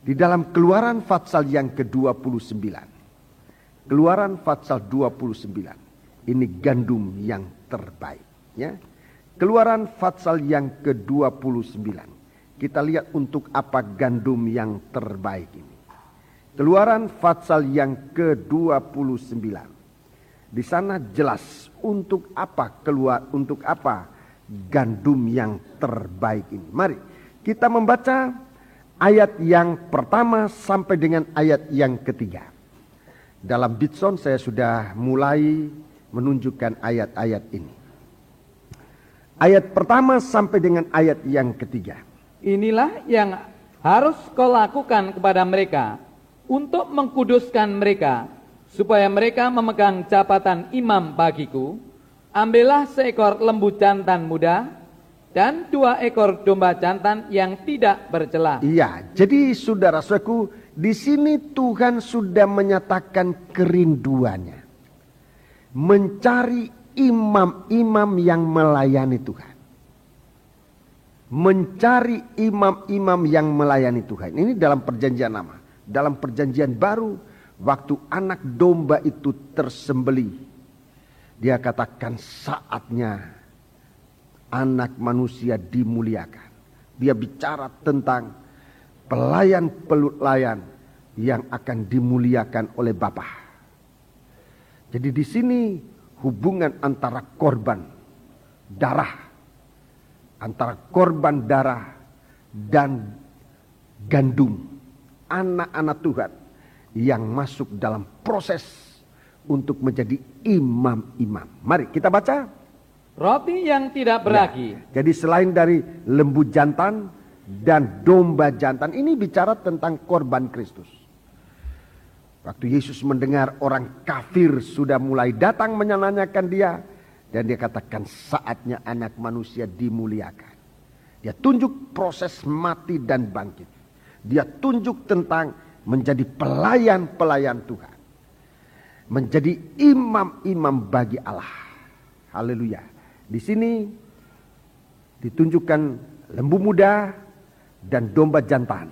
Di dalam Keluaran pasal yang ke-29. Keluaran pasal 29. Ini gandum yang terbaik. Ya. Keluaran pasal yang ke-29. Kita lihat untuk apa gandum yang terbaik ini. Keluaran pasal yang ke-29. Di sana jelas untuk apa gandum yang terbaik ini. Mari kita membaca ayat yang pertama sampai dengan ayat yang ketiga. Dalam Bitson saya sudah mulai menunjukkan ayat-ayat ini. Ayat pertama sampai dengan ayat yang ketiga. Inilah yang harus kau lakukan kepada mereka untuk mengkuduskan mereka, supaya mereka memegang jabatan imam bagiku. Ambillah seekor lembu jantan muda dan 2 ekor domba jantan yang tidak bercela. Iya, jadi saudara-saudaraku, di sini Tuhan sudah menyatakan kerinduannya mencari imam-imam yang melayani Tuhan. Mencari imam-imam yang melayani Tuhan. Ini dalam perjanjian lama. Dalam perjanjian baru, waktu anak domba itu tersembelih, dia katakan saatnya anak manusia dimuliakan. Dia bicara tentang pelayan-pelayan yang akan dimuliakan oleh Bapa. Jadi di sini hubungan antara korban darah, dan gandum, anak-anak Tuhan yang masuk dalam proses untuk menjadi imam-imam. Mari kita baca. Roti yang tidak beragi. Ya, jadi selain dari lembu jantan dan domba jantan, ini bicara tentang korban Kristus. Waktu Yesus mendengar orang kafir sudah mulai datang menyanyikan dia, dan dia katakan saatnya anak manusia dimuliakan. Dia tunjuk proses mati dan bangkit. Dia tunjuk tentang menjadi pelayan-pelayan Tuhan. Menjadi imam-imam bagi Allah. Haleluya. Di sini ditunjukkan lembu muda dan domba jantan.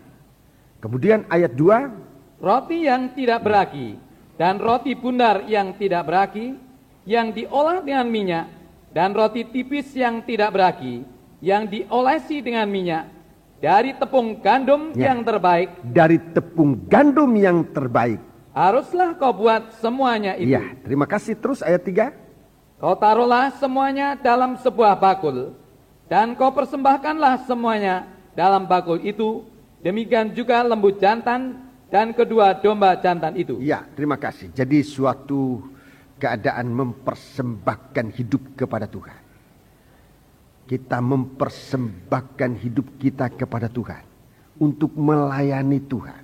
Kemudian ayat 2. Roti yang tidak beragi dan roti bundar yang tidak beragi, yang diolah dengan minyak, dan roti tipis yang tidak beragi, yang diolesi dengan minyak, dari tepung gandum yang terbaik. Dari tepung gandum yang terbaik. Haruslah kau buat semuanya itu. Iya, terima kasih. Terus ayat 3. Kau taruhlah semuanya dalam sebuah bakul, dan kau persembahkanlah semuanya dalam bakul itu. Demikian juga lembu jantan dan kedua domba jantan itu. Iya, terima kasih. Jadi suatu keadaan mempersembahkan hidup kepada Tuhan. Kita mempersembahkan hidup kita kepada Tuhan untuk melayani Tuhan.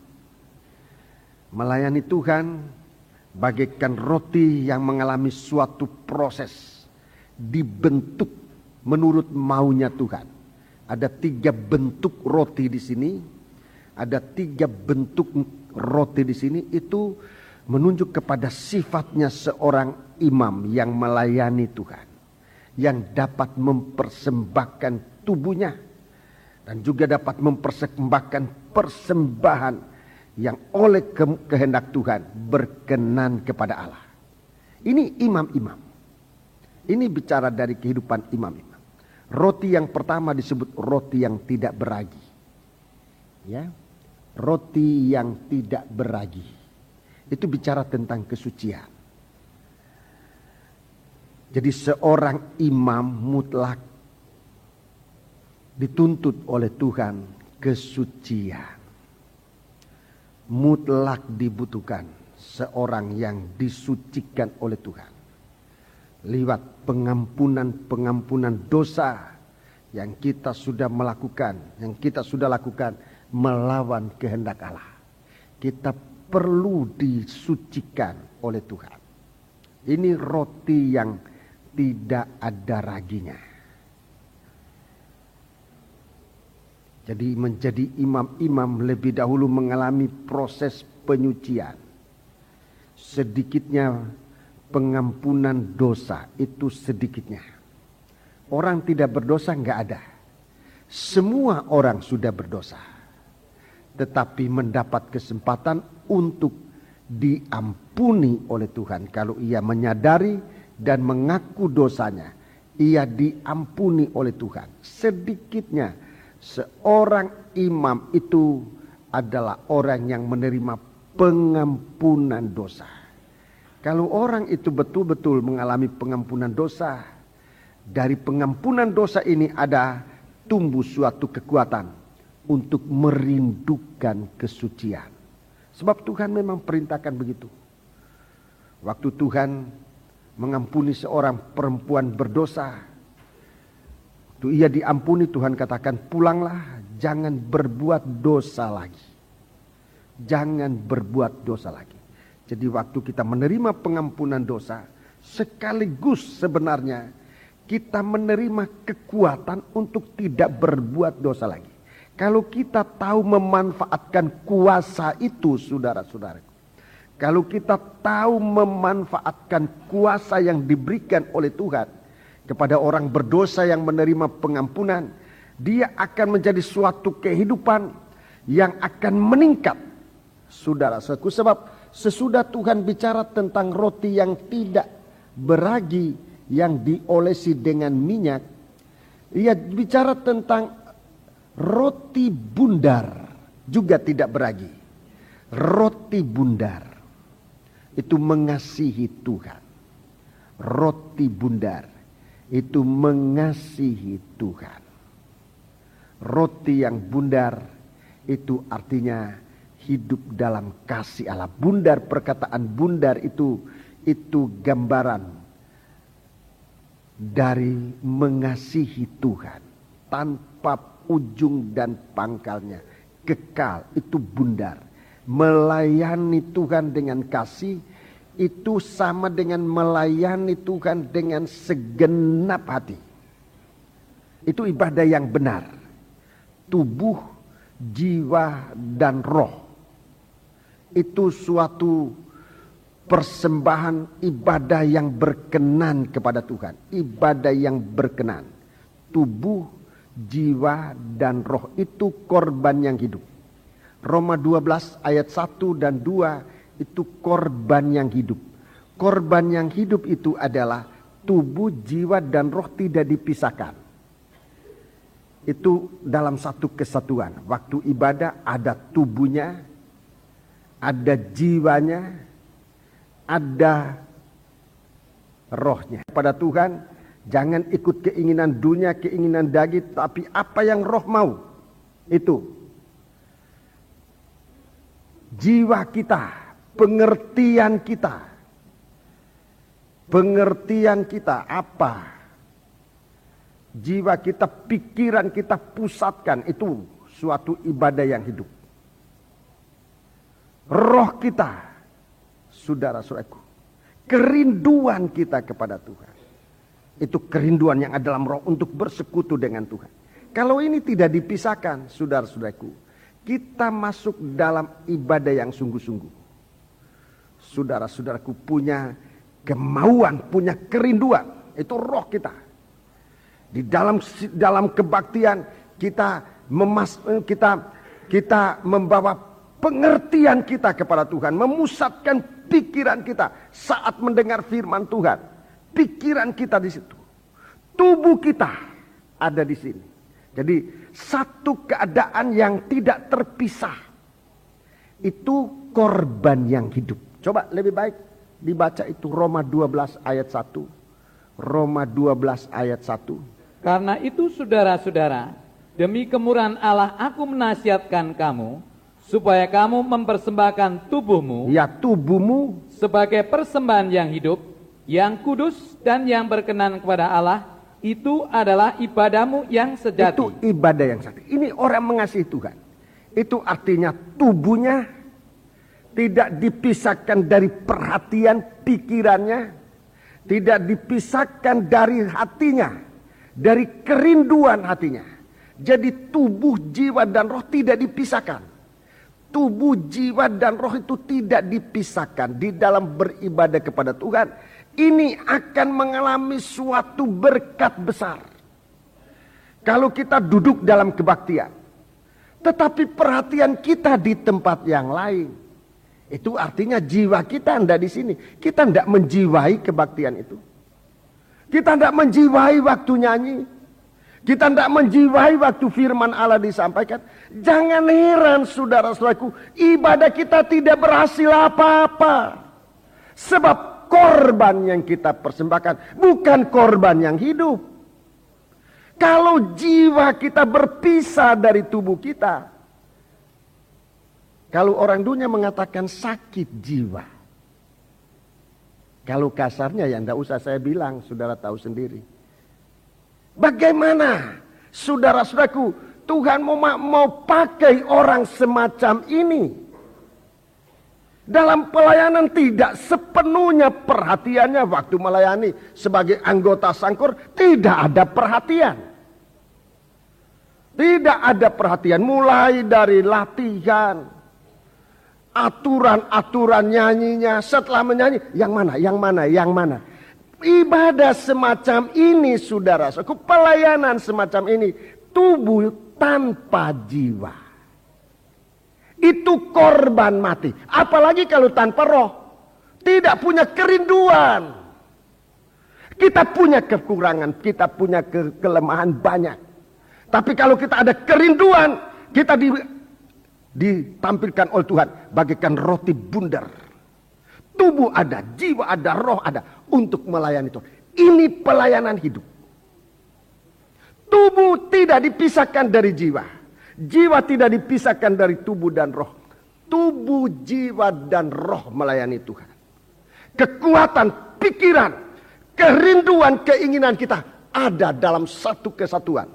Melayani Tuhan bagaikan roti yang mengalami suatu proses dibentuk menurut maunya Tuhan. Ada 3 bentuk roti di sini. Ada 3 bentuk roti di sini, itu menunjuk kepada sifatnya seorang imam yang melayani Tuhan, yang dapat mempersembahkan tubuhnya dan juga dapat mempersembahkan persembahan yang oleh kehendak Tuhan berkenan kepada Allah. Ini imam-imam. Ini bicara dari kehidupan imam-imam. Roti yang pertama disebut roti yang tidak beragi. Ya, roti yang tidak beragi. Itu bicara tentang kesucian. Jadi seorang imam mutlak dituntut oleh Tuhan kesucian. Mutlak dibutuhkan seorang yang disucikan oleh Tuhan. Lewat pengampunan dosa yang kita sudah melakukan, yang kita sudah lakukan melawan kehendak Allah. Kita perlu disucikan oleh Tuhan. Ini roti yang tidak ada raginya. Jadi menjadi imam-imam lebih dahulu mengalami proses penyucian. Sedikitnya pengampunan dosa itu sedikitnya. Orang tidak berdosa enggak ada. Semua orang sudah berdosa. tetapi mendapat kesempatan untuk diampuni oleh Tuhan. Kalau ia menyadari dan mengaku dosanya, ia diampuni oleh Tuhan. Sedikitnya seorang imam itu adalah orang yang menerima pengampunan dosa. Kalau orang itu betul-betul mengalami pengampunan dosa, dari pengampunan dosa ini ada tumbuh suatu kekuatan untuk merindukan kesucian. Sebab Tuhan memang perintahkan begitu. Waktu Tuhan mengampuni seorang perempuan berdosa, waktu ia diampuni, Tuhan katakan, pulanglah, jangan berbuat dosa lagi. Jangan berbuat dosa lagi. Jadi waktu kita menerima pengampunan dosa, sekaligus sebenarnya kita menerima kekuatan untuk tidak berbuat dosa lagi. Kalau kita tahu memanfaatkan kuasa itu, saudara-saudara. Kalau kita tahu memanfaatkan kuasa yang diberikan oleh Tuhan kepada orang berdosa yang menerima pengampunan, dia akan menjadi suatu kehidupan yang akan meningkat, saudara-saudaraku. Sebab sesudah Tuhan bicara tentang roti yang tidak beragi, yang diolesi dengan minyak, ia bicara tentang roti bundar juga tidak beragi. Roti bundar itu mengasihi Tuhan. Roti bundar itu mengasihi Tuhan. Roti yang bundar itu artinya hidup dalam kasih Allah. Bundar, perkataan bundar itu gambaran dari mengasihi Tuhan tanpa ujung dan pangkalnya, kekal. Itu bundar. Melayani Tuhan dengan kasih itu sama dengan melayani Tuhan dengan segenap hati. Itu ibadah yang benar. Tubuh, jiwa, dan roh. Itu suatu persembahan ibadah yang berkenan kepada Tuhan. Ibadah yang berkenan. Tubuh, jiwa, dan roh itu korban yang hidup. Roma 12 ayat 1 dan 2 itu korban yang hidup. Korban yang hidup itu adalah tubuh, jiwa, dan roh tidak dipisahkan. Itu dalam satu kesatuan. Waktu ibadah ada tubuhnya, ada jiwanya, ada rohnya. Pada Tuhan, jangan ikut keinginan dunia, keinginan daging, tapi apa yang roh mau. Itu. Jiwa kita, pengertian kita. Pengertian kita apa? Jiwa kita, pikiran kita pusatkan. Itu suatu ibadah yang hidup. Roh kita, saudara-saudaraku, kerinduan kita kepada Tuhan. Itu kerinduan yang ada dalam roh untuk bersekutu dengan Tuhan. Kalau ini tidak dipisahkan, saudara-saudaraku, kita masuk dalam ibadah yang sungguh-sungguh. Saudara-saudaraku punya kemauan, punya kerinduan. Itu roh kita. Di dalam kebaktian kita membawa pengertian kita kepada Tuhan, memusatkan pikiran kita saat mendengar firman Tuhan. Pikiran kita di situ. Tubuh kita ada di sini. Jadi satu keadaan yang tidak terpisah. Itu korban yang hidup. Coba lebih baik dibaca itu Roma 12 ayat 1. Roma 12 ayat 1. Karena itu saudara-saudara, demi kemurahan Allah aku menasihatkan kamu, supaya kamu mempersembahkan tubuhmu, ya tubuhmu, sebagai persembahan yang hidup, yang kudus dan yang berkenan kepada Allah. Itu adalah ibadahmu yang sejati. Itu ibadah yang sejati. Ini orang mengasihi Tuhan. Itu artinya tubuhnya tidak dipisahkan dari perhatian pikirannya, tidak dipisahkan dari hatinya, dari kerinduan hatinya. Jadi tubuh, jiwa, dan roh tidak dipisahkan. Tubuh, jiwa, dan roh itu tidak dipisahkan di dalam beribadah kepada Tuhan. Ini akan mengalami suatu berkat besar. Kalau kita duduk dalam kebaktian, Tetapi perhatian kita di tempat yang lain. Itu artinya jiwa kita tidak di sini. Kita tidak menjiwai kebaktian itu. Kita tidak menjiwai waktu nyanyi. Kita tidak menjiwai waktu firman Allah disampaikan. Jangan heran saudara-saudaraku, ibadah kita tidak berhasil apa-apa. Sebab korban yang kita persembahkan bukan korban yang hidup. Kalau jiwa kita berpisah dari tubuh kita. Kalau orang dunia mengatakan sakit jiwa. Kalau kasarnya ya tidak usah saya bilang, saudara tahu sendiri. Bagaimana saudara-saudaraku, Tuhan mau pakai orang semacam ini. Dalam pelayanan tidak sepenuhnya perhatiannya waktu melayani sebagai anggota sangkur, tidak ada perhatian. Tidak ada perhatian mulai dari latihan, aturan-aturan nyanyinya, setelah menyanyi yang mana. Ibadah semacam ini saudara-saudaraku, pelayanan semacam ini, tubuh tanpa jiwa. Itu korban mati. Apalagi kalau tanpa roh. Tidak punya kerinduan. Kita punya kekurangan, kita punya kelemahan banyak. Tapi kalau kita ada kerinduan, kita ditampilkan oleh Tuhan bagaikan roti bundar. Tubuh ada, jiwa ada, roh ada untuk melayani Tuhan. Ini pelayanan hidup. Tubuh tidak dipisahkan dari jiwa. Jiwa tidak dipisahkan dari tubuh dan roh. Tubuh, jiwa dan roh melayani Tuhan. Kekuatan, pikiran, kerinduan, keinginan kita ada dalam satu kesatuan.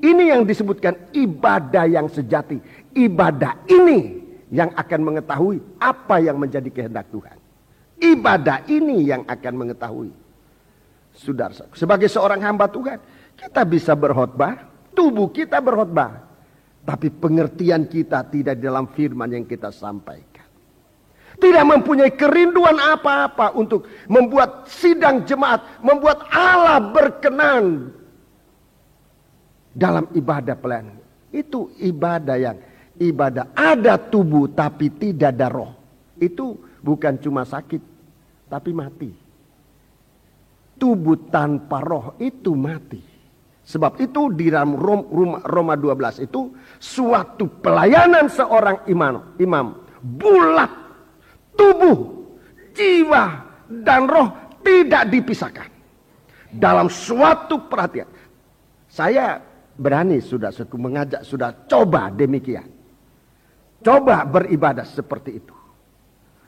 Ini yang disebutkan ibadah yang sejati. Ibadah ini yang akan mengetahui apa yang menjadi kehendak Tuhan. Ibadah ini yang akan mengetahui. Saudara, sebagai seorang hamba Tuhan, kita bisa berkhotbah, tubuh kita berkhotbah, tapi pengertian kita tidak dalam firman yang kita sampaikan. Tidak mempunyai kerinduan apa-apa untuk membuat sidang jemaat, membuat Allah berkenan dalam ibadah pelayanan. Itu ibadah ada tubuh tapi tidak ada roh. Itu bukan cuma sakit, tapi mati. Tubuh tanpa roh itu mati. Sebab itu di dalam Roma 12 itu suatu pelayanan seorang imam bulat, tubuh, jiwa dan roh tidak dipisahkan dalam suatu perhatian. Saya berani sudah mengajak, sudah coba demikian. Coba beribadah seperti itu.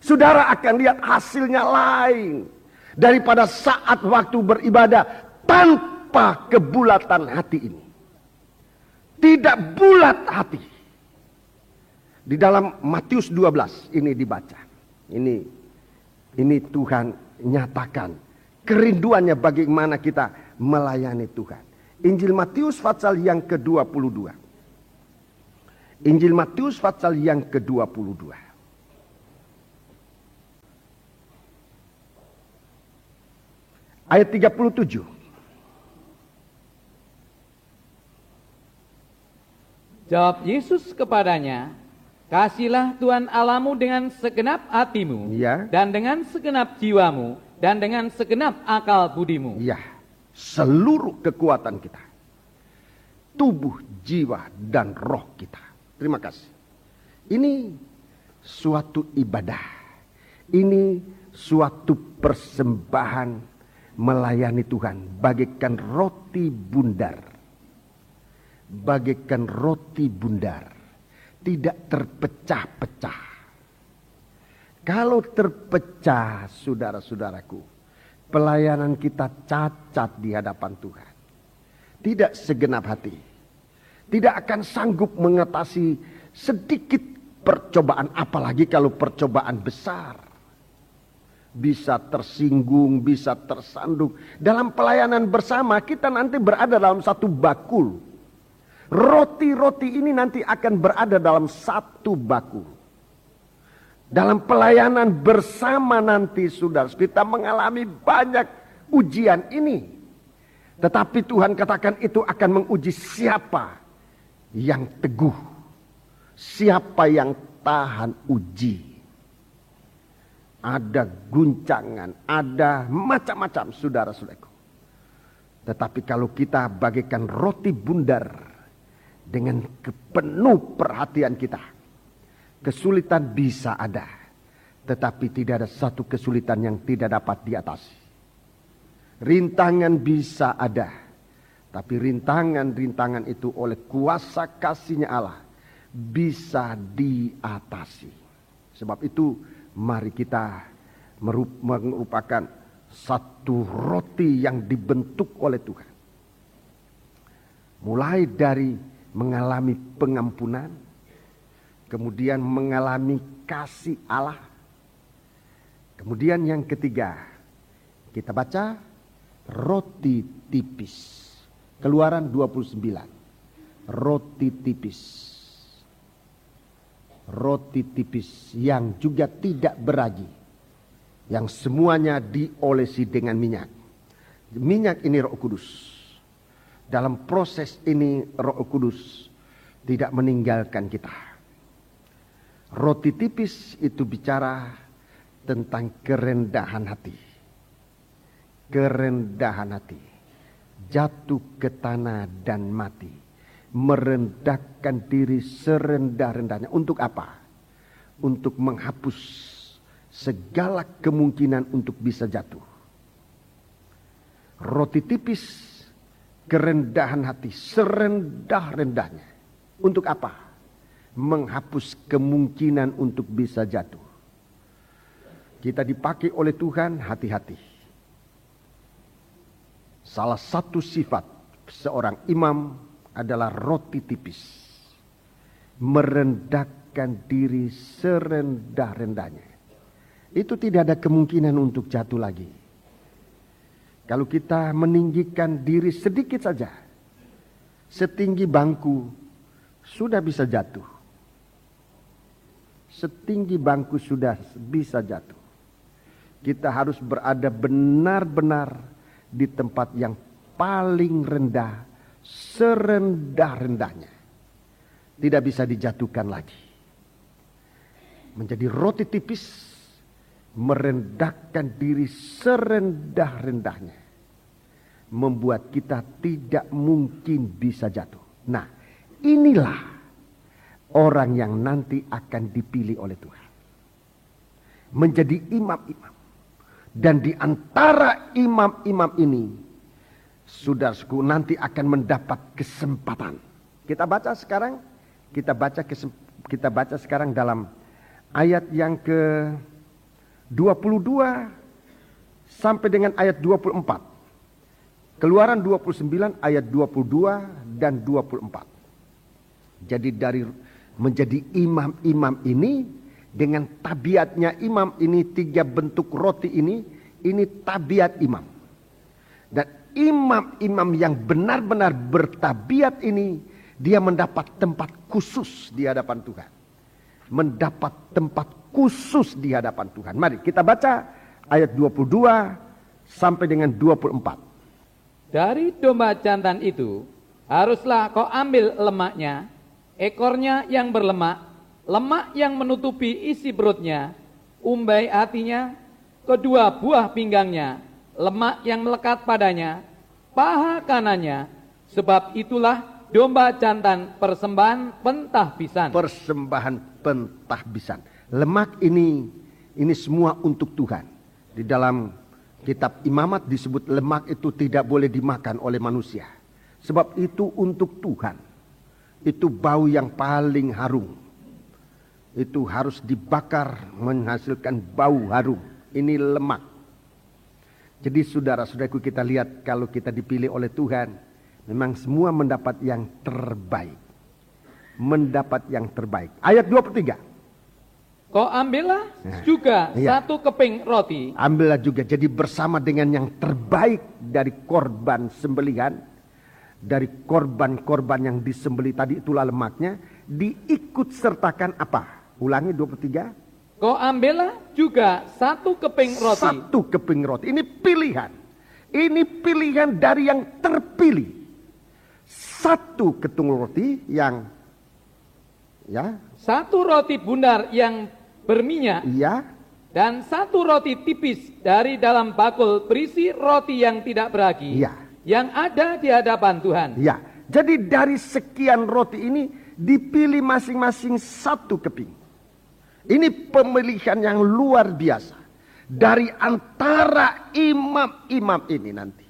Saudara akan lihat hasilnya lain daripada saat waktu beribadah tanpa kebulatan hati ini. Tidak bulat hati. Di dalam Matius 12 ini dibaca. Ini Tuhan nyatakan kerinduannya bagaimana kita melayani Tuhan. Injil Matius pasal yang ke-22. Injil Matius pasal yang ke-22. Ayat 37. Jawab Yesus kepadanya, "Kasihlah Tuhan Allahmu dengan segenap hatimu, Ya. dan dengan segenap jiwamu, dan dengan segenap akal budimu." Ya, seluruh kekuatan kita. Tubuh, jiwa, dan roh kita. Terima kasih. Ini suatu ibadah. Ini suatu persembahan melayani Tuhan. Bagaikan roti bundar. Bagaikan roti bundar. Tidak terpecah-pecah. Kalau terpecah, saudara-saudaraku, pelayanan kita cacat di hadapan Tuhan. Tidak segenap hati. Tidak akan sanggup mengatasi sedikit percobaan, apalagi kalau percobaan besar. Bisa tersinggung, bisa tersandung. Dalam pelayanan bersama kita nanti berada dalam satu bakul. Roti-roti ini nanti akan berada dalam satu bakul. Dalam pelayanan bersama nanti saudara, kita mengalami banyak ujian ini. Tetapi Tuhan katakan itu akan menguji siapa yang teguh. Siapa yang tahan uji? Ada guncangan, ada macam-macam saudara-saudaraku. Tetapi kalau kita bagaikan roti bundar dengan penuh perhatian kita, kesulitan bisa ada, tetapi tidak ada satu kesulitan yang tidak dapat diatasi. Rintangan bisa ada, tapi rintangan-rintangan itu oleh kuasa kasih-Nya Allah bisa diatasi. Sebab itu mari kita merupakan satu roti yang dibentuk oleh Tuhan. Mulai dari mengalami pengampunan, kemudian mengalami kasih Allah. Kemudian yang ketiga, kita baca roti tipis. Keluaran 29. Roti tipis. Roti tipis yang juga tidak beragi, yang semuanya diolesi dengan minyak. Minyak ini Roh Kudus. Dalam proses ini Roh Kudus tidak meninggalkan kita. Roti tipis itu bicara tentang kerendahan hati. Kerendahan hati. Jatuh ke tanah dan mati. Merendahkan diri serendah-rendahnya. Untuk apa? Untuk menghapus segala kemungkinan untuk bisa jatuh. Roti tipis, kerendahan hati, serendah-rendahnya. Untuk apa? Menghapus kemungkinan untuk bisa jatuh. Kita dipakai oleh Tuhan, hati-hati. Salah satu sifat seorang imam adalah roti tipis. Merendahkan diri serendah-rendahnya. Itu tidak ada kemungkinan untuk jatuh lagi. Kalau kita meninggikan diri sedikit saja, setinggi bangku, sudah bisa jatuh. Setinggi bangku sudah bisa jatuh. Kita harus berada benar-benar di tempat yang paling rendah, serendah-rendahnya. Tidak bisa dijatuhkan lagi. Menjadi roti tipis, merendahkan diri serendah-rendahnya, membuat kita tidak mungkin bisa jatuh. Nah, inilah orang yang nanti akan dipilih oleh Tuhan menjadi imam-imam. Dan di antara imam-imam ini, saudaraku, nanti akan mendapat kesempatan. Kita baca sekarang dalam ayat yang ke 22 sampai dengan ayat 24. Keluaran 29 ayat 22 dan 24. Jadi dari menjadi imam-imam ini, dengan tabiatnya imam ini, 3 bentuk roti ini tabiat imam. Dan imam-imam yang benar-benar bertabiat ini, dia mendapat tempat khusus di hadapan Tuhan. Mendapat tempat khusus di hadapan Tuhan. Mari kita baca ayat 22 sampai dengan 24. Dari domba jantan itu haruslah kau ambil lemaknya, ekornya yang berlemak, lemak yang menutupi isi perutnya, umbai hatinya, kedua buah pinggangnya, lemak yang melekat padanya, paha kanannya, sebab itulah domba jantan persembahan pentahbisan. Persembahan pentahbisan. Lemak ini semua untuk Tuhan. Di dalam kitab Imamat disebut lemak itu tidak boleh dimakan oleh manusia. Sebab itu untuk Tuhan. Itu bau yang paling harum. Itu harus dibakar menghasilkan bau harum. Ini lemak. Jadi saudara-saudaraku, kita lihat kalau kita dipilih oleh Tuhan, memang semua mendapat yang terbaik. Mendapat yang terbaik. Ayat 23. Kau ambillah juga satu keping roti. Ambillah juga, jadi bersama dengan yang terbaik dari korban sembelihan, dari korban-korban yang disembelih tadi, itulah lemaknya, diikut sertakan apa? Ulangi 23. Kau ambillah juga satu keping roti. Satu keping roti. Ini pilihan. Ini pilihan dari yang terpilih. Satu ketung roti yang Ya, 1 roti bundar yang berminyak, iya, dan 1 roti tipis dari dalam bakul berisi roti yang tidak beragi, iya, yang ada di hadapan Tuhan. iya. Jadi dari sekian roti ini dipilih masing-masing 1 keping. Ini pemilihan yang luar biasa dari antara imam-imam ini nanti.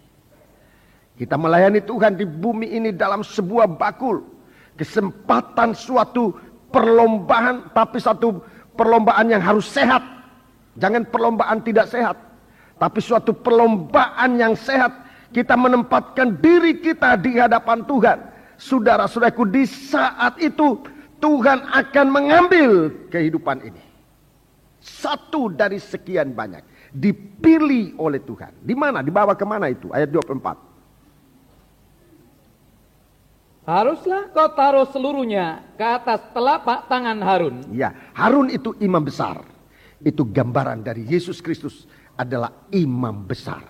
Kita melayani Tuhan di bumi ini dalam sebuah bakul. Kesempatan suatu perlombaan, tapi satu perlombaan yang harus sehat. Jangan perlombaan tidak sehat, tapi suatu perlombaan yang sehat. Kita menempatkan diri kita di hadapan Tuhan. Saudara-saudaraku, di saat itu Tuhan akan mengambil kehidupan ini. 1 dari sekian banyak dipilih oleh Tuhan. Di mana? Dibawa kemana itu? Ayat 24. Haruslah kau taruh seluruhnya ke atas telapak tangan Harun. Ya, Harun itu imam besar. Itu gambaran dari Yesus Kristus adalah imam besar.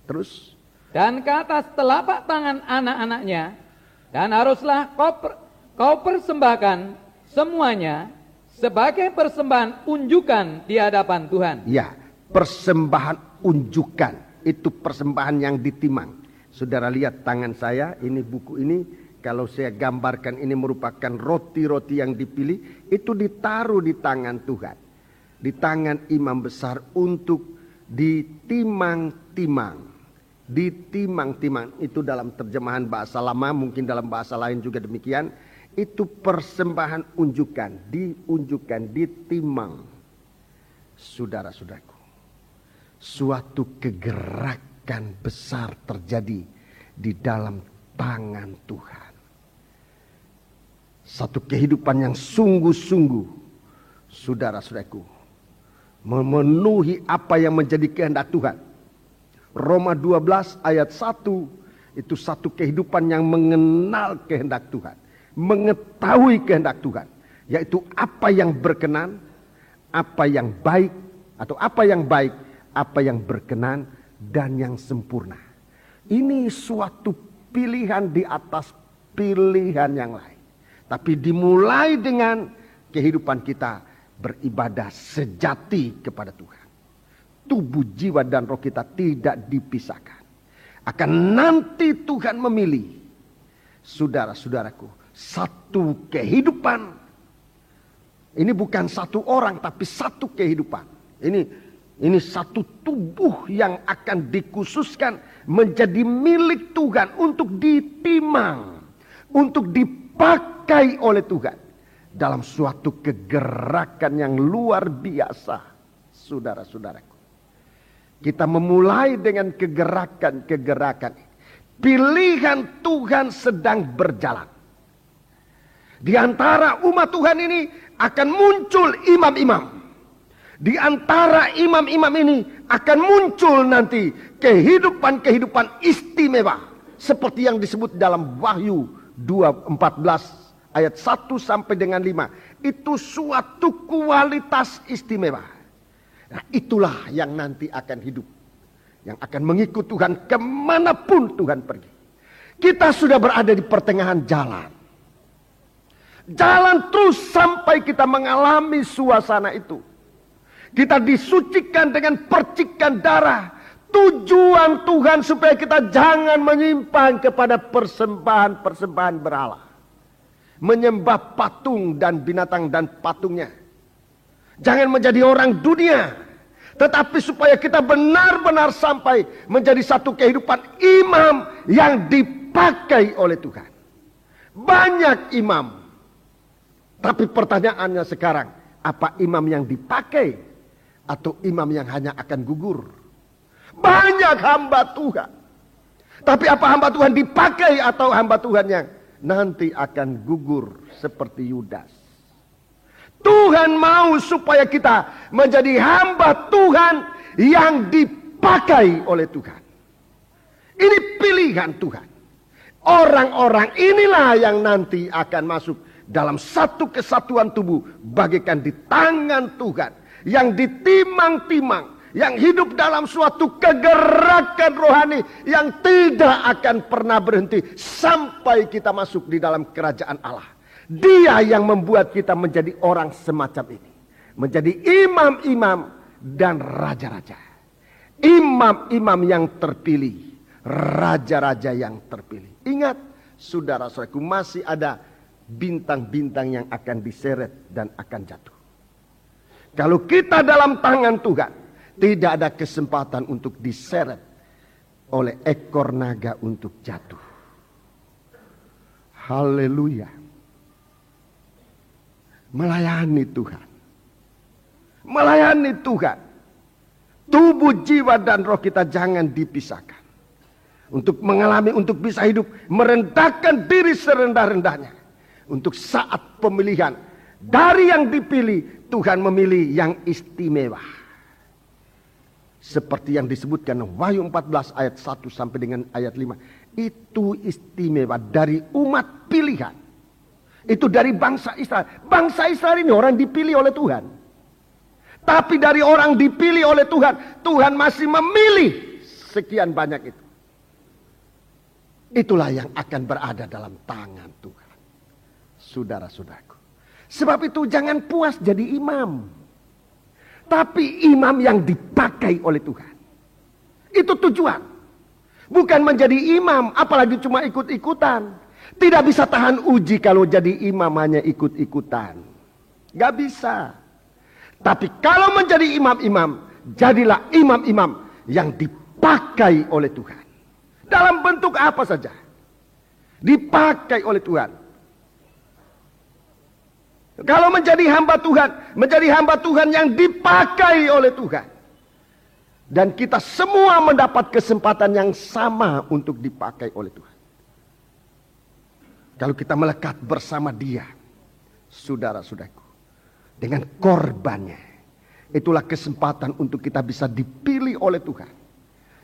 Terus? Dan ke atas telapak tangan anak-anaknya. Dan haruslah kau persembahkan semuanya sebagai persembahan unjukan di hadapan Tuhan. Ya, persembahan unjukan. Itu persembahan yang ditimang. Saudara lihat tangan saya, ini buku ini. Kalau saya gambarkan ini merupakan roti-roti yang dipilih, itu ditaruh di tangan Tuhan. Di tangan imam besar untuk ditimang-timang. Ditimang-timang, itu dalam terjemahan bahasa lama, mungkin dalam bahasa lain juga demikian. Itu persembahan unjukan, diunjukkan, ditimang. Saudara-saudaraku, suatu kegerakan besar terjadi di dalam tangan Tuhan. Satu kehidupan yang sungguh-sungguh, saudara-saudaraku, memenuhi apa yang menjadi kehendak Tuhan. Roma 12 ayat 1, itu satu kehidupan yang mengenal kehendak Tuhan. Mengetahui kehendak Tuhan. Yaitu apa yang berkenan, apa yang baik, atau apa yang baik, apa yang berkenan, dan yang sempurna. Ini suatu pilihan di atas pilihan yang lain. Tapi dimulai dengan kehidupan kita beribadah sejati kepada Tuhan. Tubuh, jiwa, dan roh kita tidak dipisahkan. Akan nanti Tuhan memilih, saudara-saudaraku, satu kehidupan. Ini bukan satu orang, tapi satu kehidupan. Ini satu tubuh yang akan dikhususkan menjadi milik Tuhan untuk ditimang, untuk dipakai oleh Tuhan dalam suatu kegerakan yang luar biasa, saudara-saudaraku. Kita memulai dengan kegerakan-kegerakan. Pilihan Tuhan sedang berjalan. Di antara umat Tuhan ini akan muncul imam-imam. Di antara imam-imam ini akan muncul nanti kehidupan-kehidupan istimewa. Seperti yang disebut dalam Wahyu 2:14 ayat 1 sampai dengan 5. Itu suatu kualitas istimewa. Nah, itulah yang nanti akan hidup. Yang akan mengikut Tuhan kemanapun Tuhan pergi. Kita sudah berada di pertengahan jalan. Jalan terus sampai kita mengalami suasana itu. Kita disucikan dengan percikan darah. Tujuan Tuhan supaya kita jangan menyimpang kepada persembahan-persembahan berhala. Menyembah patung dan binatang dan patungnya. Jangan menjadi orang dunia. Tetapi supaya kita benar-benar sampai menjadi satu kehidupan imam yang dipakai oleh Tuhan. Banyak imam. Tapi pertanyaannya sekarang, apa imam yang dipakai atau imam yang hanya akan gugur? Banyak hamba Tuhan. Tapi apa hamba Tuhan dipakai atau hamba Tuhan yang nanti akan gugur seperti Yudas? Tuhan mau supaya kita menjadi hamba Tuhan yang dipakai oleh Tuhan. Ini pilihan Tuhan. Orang-orang inilah yang nanti akan masuk dalam satu kesatuan tubuh bagaikan di tangan Tuhan. Yang ditimang-timang. Yang hidup dalam suatu kegerakan rohani yang tidak akan pernah berhenti sampai kita masuk di dalam kerajaan Allah. Dia yang membuat kita menjadi orang semacam ini. Menjadi imam-imam dan raja-raja. Imam-imam yang terpilih. Raja-raja yang terpilih. Ingat, saudara-saudaraku, masih ada bintang-bintang yang akan diseret dan akan jatuh. Kalau kita dalam tangan Tuhan, tidak ada kesempatan untuk diseret oleh ekor naga untuk jatuh. Haleluya. Melayani Tuhan. Melayani Tuhan. Tubuh, jiwa, dan roh kita jangan dipisahkan. Untuk mengalami, untuk bisa hidup, merendahkan diri serendah-rendahnya. Untuk saat pemilihan, dari yang dipilih, Tuhan memilih yang istimewa. Seperti yang disebutkan Wahyu 14 ayat 1 sampai dengan ayat 5. Itu istimewa dari umat pilihan. Itu dari bangsa Israel. Bangsa Israel ini orang dipilih oleh Tuhan. Tapi dari orang dipilih oleh Tuhan, Tuhan masih memilih sekian banyak itu. Itulah yang akan berada dalam tangan Tuhan. Saudara-saudaraku. Sebab itu jangan puas jadi imam. Tapi imam yang dipakai oleh Tuhan. Itu tujuan. Bukan menjadi imam, apalagi cuma ikut-ikutan. Tidak bisa tahan uji kalau jadi imam hanya ikut-ikutan. Gak bisa. Tapi kalau menjadi imam-imam, jadilah imam-imam yang dipakai oleh Tuhan. Dalam bentuk apa saja. Dipakai oleh Tuhan. Kalau menjadi hamba Tuhan yang dipakai oleh Tuhan. Dan kita semua mendapat kesempatan yang sama untuk dipakai oleh Tuhan. Kalau kita melekat bersama Dia, saudara-saudaraku, dengan korbannya, itulah kesempatan untuk kita bisa dipilih oleh Tuhan.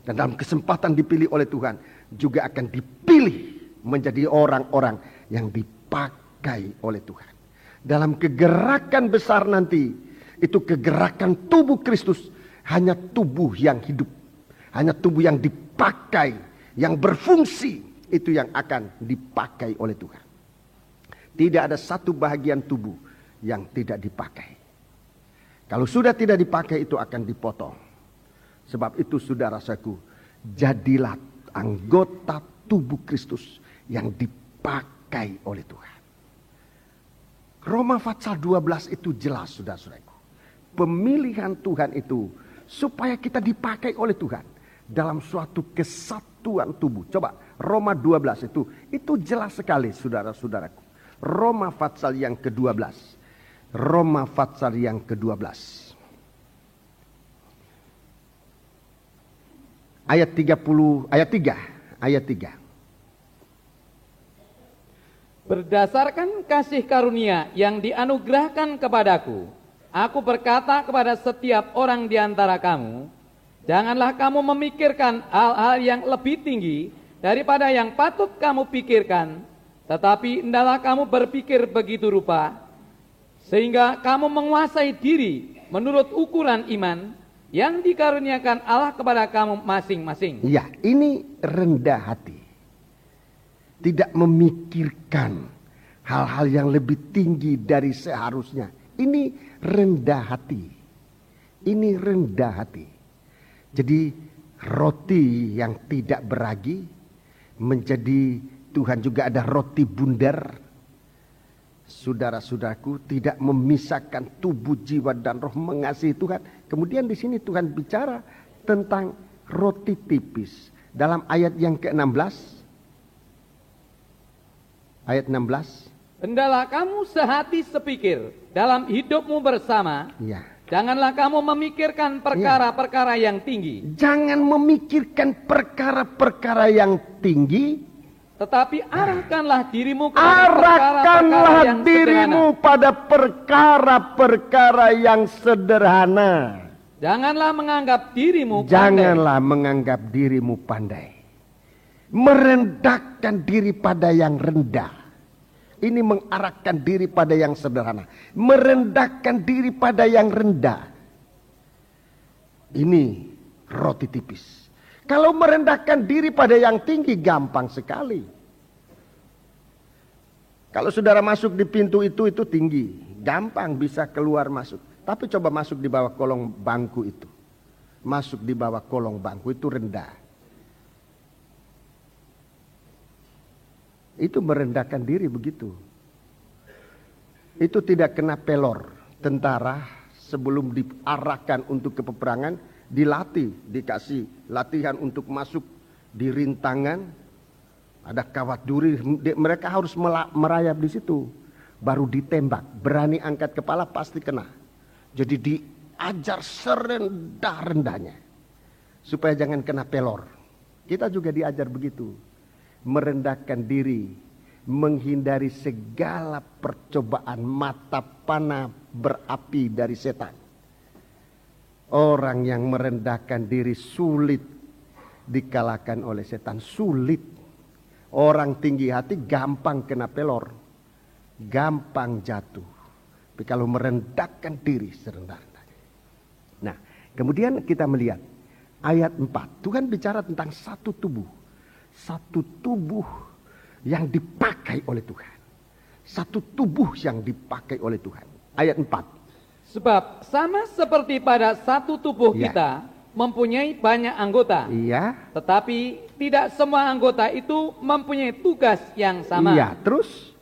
Dan dalam kesempatan dipilih oleh Tuhan, juga akan dipilih menjadi orang-orang yang dipakai oleh Tuhan. Dalam kegerakan besar nanti, itu kegerakan tubuh Kristus, hanya tubuh yang hidup, hanya tubuh yang dipakai, yang berfungsi, itu yang akan dipakai oleh Tuhan. Tidak ada satu bahagian tubuh yang tidak dipakai. Kalau sudah tidak dipakai, itu akan dipotong. Sebab itu saudara-saudaraku, jadilah anggota tubuh Kristus yang dipakai oleh Tuhan. Roma pasal 12 itu jelas, saudara-saudaraku. Pemilihan Tuhan itu supaya kita dipakai oleh Tuhan dalam suatu kesatuan tubuh. Coba Roma 12 itu jelas sekali, saudara-saudaraku. Roma pasal yang ke-12. Roma pasal yang ke-12. Ayat 3. Berdasarkan kasih karunia yang dianugerahkan kepadaku, aku berkata kepada setiap orang di antara kamu, janganlah kamu memikirkan hal-hal yang lebih tinggi daripada yang patut kamu pikirkan, tetapi hendaklah kamu berpikir begitu rupa, sehingga kamu menguasai diri menurut ukuran iman yang dikaruniakan Allah kepada kamu masing-masing. Ya, ini rendah hati. Tidak memikirkan hal-hal yang lebih tinggi dari seharusnya. Ini rendah hati. Ini rendah hati. Jadi roti yang tidak beragi menjadi Tuhan juga ada roti bundar. Saudara-saudaraku, tidak memisahkan tubuh, jiwa, dan roh mengasihi Tuhan. Kemudian di sini Tuhan bicara tentang roti tipis. Dalam ayat yang ke-16. Ayat 16. Hendaklah kamu sehati sepikir dalam hidupmu bersama. Ya. Janganlah kamu memikirkan perkara-perkara yang tinggi. Jangan memikirkan perkara-perkara yang tinggi. Tetapi arahkanlah dirimu kepada perkara-perkara yang dirimu pada perkara-perkara yang sederhana. Janganlah menganggap dirimu pandai. Janganlah menganggap dirimu pandai. Merendahkan diri pada yang rendah. Ini mengarahkan diri pada yang sederhana. Merendahkan diri pada yang rendah. Ini roti tipis. Kalau merendahkan diri pada yang tinggi gampang sekali. Kalau saudara masuk di pintu itu tinggi, gampang bisa keluar masuk. Tapi coba masuk di bawah kolong bangku itu. Masuk di bawah kolong bangku itu rendah. Itu merendahkan diri begitu. Itu tidak kena pelor. Tentara sebelum diarahkan untuk ke peperangan, dilatih, dikasih latihan untuk masuk di rintangan. Ada kawat duri, mereka harus merayap di situ. Baru ditembak, berani angkat kepala pasti kena. Jadi diajar serendah-rendahnya. Supaya jangan kena pelor. Kita juga diajar begitu. Merendahkan diri, menghindari segala percobaan mata panah berapi dari setan. Orang yang merendahkan diri sulit dikalahkan oleh setan, sulit. Orang tinggi hati gampang kena pelor, gampang jatuh. Tapi kalau merendahkan diri serendah-rendahnya. Nah, kemudian kita melihat ayat 4. Tuhan bicara tentang satu tubuh. Satu tubuh yang dipakai oleh Tuhan. Satu tubuh yang dipakai oleh Tuhan. Ayat 4. Sebab sama seperti pada satu tubuh kita mempunyai banyak anggota. Iya. Tetapi tidak semua anggota itu mempunyai tugas yang sama. Iya, terus?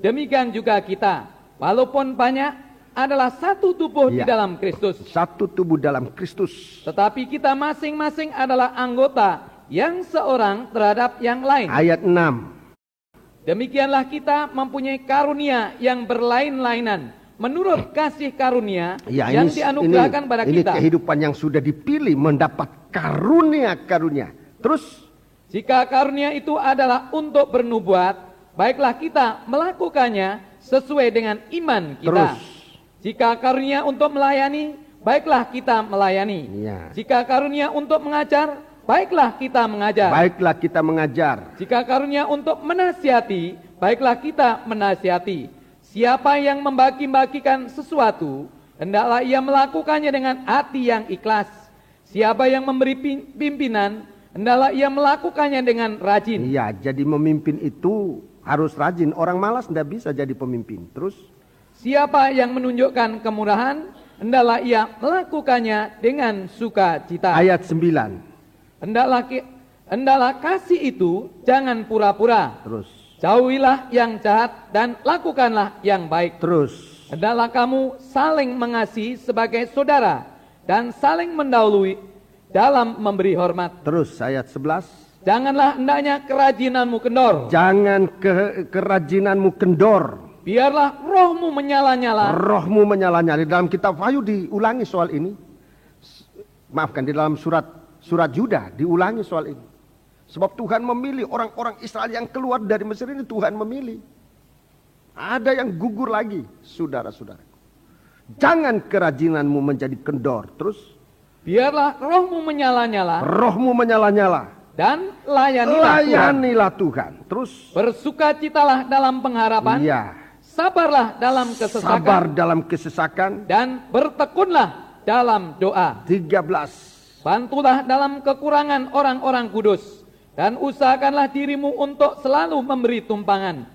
Demikian juga kita. Walaupun banyak adalah satu tubuh di dalam Kristus. Satu tubuh dalam Kristus. Tetapi kita masing-masing adalah anggota yang seorang terhadap yang lain. Ayat 6. Demikianlah kita mempunyai karunia yang berlain-lainan menurut kasih karunia yang dianugerahkan pada kita. Ini kehidupan yang sudah dipilih mendapat karunia-karunia. Terus? Jika karunia itu adalah untuk bernubuat, baiklah kita melakukannya sesuai dengan iman kita. Terus? Jika karunia untuk melayani, baiklah kita melayani. Ya. Jika karunia untuk mengajar, baiklah kita mengajar. Baiklah kita mengajar. Jika karunia untuk menasihati, baiklah kita menasihati. Siapa yang membagi-bagikan sesuatu, hendaklah ia melakukannya dengan hati yang ikhlas. Siapa yang memberi pimpinan, hendaklah ia melakukannya dengan rajin. Iya, jadi memimpin itu harus rajin. Orang malas tidak bisa jadi pemimpin. Terus? Siapa yang menunjukkan kemurahan, hendaklah ia melakukannya dengan sukacita. Ayat 9. Hendaklah kasih itu jangan pura-pura. Terus? Jauhilah yang jahat dan lakukanlah yang baik. Terus? Hendaklah kamu saling mengasihi sebagai saudara dan saling mendahului dalam memberi hormat. Terus ayat 11. Janganlah hendaknya kerajinanmu kendor. Jangan kerajinanmu kendor. Biarlah rohmu menyala-nyala. Rohmu menyala-nyala. Di dalam kitab Wahyu diulangi soal ini. Maafkan, di dalam surat Yuda diulangi soal ini. Sebab Tuhan memilih orang-orang Israel yang keluar dari Mesir ini, Tuhan memilih. Ada yang gugur lagi, saudara-saudara. Jangan kerajinanmu menjadi kendor. Terus? Biarlah rohmu menyala-nyala. Rohmu menyala-nyala. Dan layanilah Tuhan. Terus? Bersukacitalah dalam pengharapan. Iya. Sabarlah dalam kesesakan. Sabar dalam kesesakan. Dan bertekunlah dalam doa. 13. Bantulah dalam kekurangan orang-orang kudus. Dan usahakanlah dirimu untuk selalu memberi tumpangan.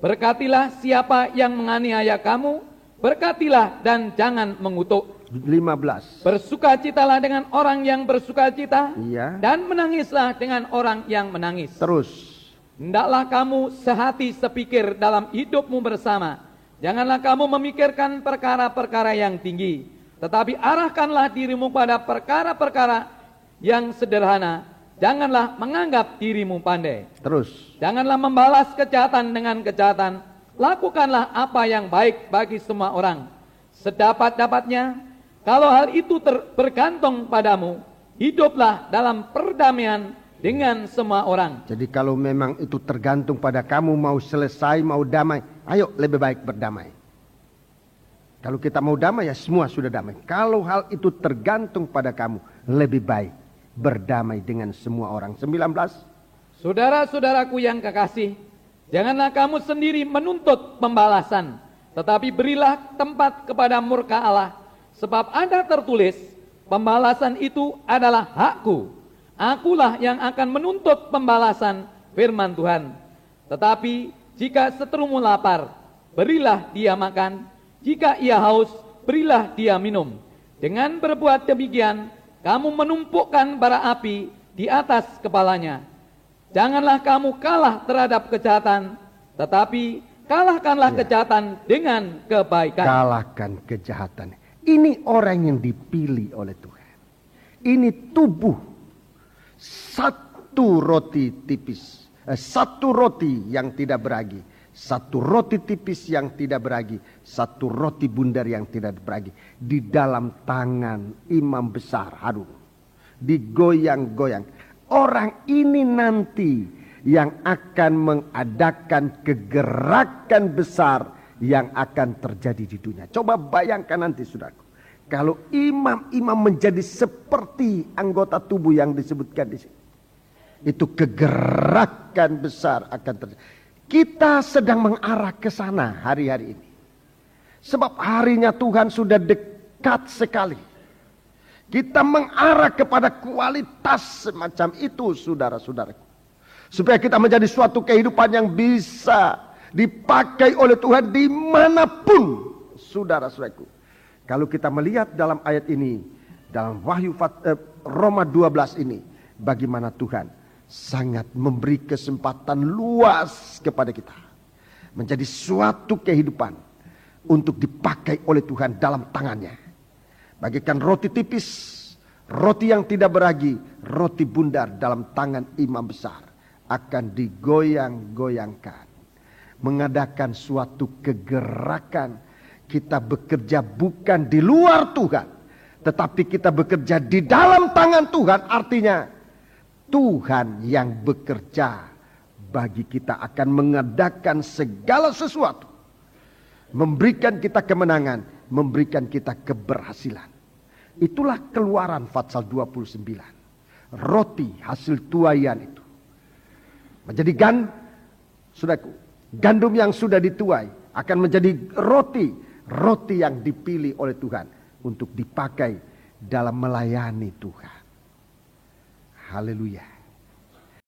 Berkatilah siapa yang menganiaya kamu. Berkatilah dan jangan mengutuk. 15. Bersukacitalah dengan orang yang bersukacita. Iya. Dan menangislah dengan orang yang menangis. Terus? Hendaklah kamu sehati sepikir dalam hidupmu bersama. Janganlah kamu memikirkan perkara-perkara yang tinggi. Tetapi arahkanlah dirimu pada perkara-perkara yang sederhana. Janganlah menganggap dirimu pandai. Terus? Janganlah membalas kejahatan dengan kejahatan. Lakukanlah apa yang baik bagi semua orang. Sedapat-dapatnya, kalau hal itu bergantung padamu, hiduplah dalam perdamaian dengan semua orang. Jadi kalau memang itu tergantung pada kamu, mau selesai, mau damai, ayo lebih baik berdamai. Kalau kita mau damai, ya semua sudah damai. Kalau hal itu tergantung pada kamu, lebih baik berdamai dengan semua orang. 19. Saudara-saudaraku yang kekasih, janganlah kamu sendiri menuntut pembalasan, tetapi berilah tempat kepada murka Allah. Sebab ada tertulis, pembalasan itu adalah hakku. Akulah yang akan menuntut pembalasan, firman Tuhan. Tetapi jika seterumu lapar, berilah dia makan. Jika ia haus, berilah dia minum. Dengan berbuat demikian, kamu menumpukkan bara api di atas kepalanya. Janganlah kamu kalah terhadap kejahatan, tetapi kalahkanlah kejahatan dengan kebaikan. Kalahkan kejahatan. Ini orang yang dipilih oleh Tuhan. Ini tubuh satu roti tipis, satu roti yang tidak beragi, satu roti tipis yang tidak beragi, satu roti bundar yang tidak beragi, di dalam tangan imam besar Harun, digoyang-goyang. Orang ini nanti yang akan mengadakan kegerakan besar yang akan terjadi di dunia. Coba bayangkan nanti, saudaraku, kalau imam-imam menjadi seperti anggota tubuh yang disebutkan di sini. Itu kegerakan besar akan terjadi. Kita sedang mengarah ke sana hari-hari ini. Sebab harinya Tuhan sudah dekat sekali. Kita mengarah kepada kualitas semacam itu, saudara-saudaraku. Supaya kita menjadi suatu kehidupan yang bisa dipakai oleh Tuhan dimanapun, saudara-saudaraku. Kalau kita melihat dalam ayat ini, dalam Roma 12 ini, bagaimana Tuhan sangat memberi kesempatan luas kepada kita. Menjadi suatu kehidupan untuk dipakai oleh Tuhan dalam tangannya. Bagikan roti tipis, roti yang tidak beragi, roti bundar dalam tangan imam besar. Akan digoyang-goyangkan. Mengadakan suatu kegerakan. Kita bekerja bukan di luar Tuhan, tetapi kita bekerja di dalam tangan Tuhan. Artinya Tuhan yang bekerja bagi kita akan mengadakan segala sesuatu. Memberikan kita kemenangan, memberikan kita keberhasilan. Itulah Keluaran pasal 29. Roti hasil tuaian itu. Menjadi gandum yang sudah dituai akan menjadi roti yang dipilih oleh Tuhan untuk dipakai dalam melayani Tuhan. Haleluya.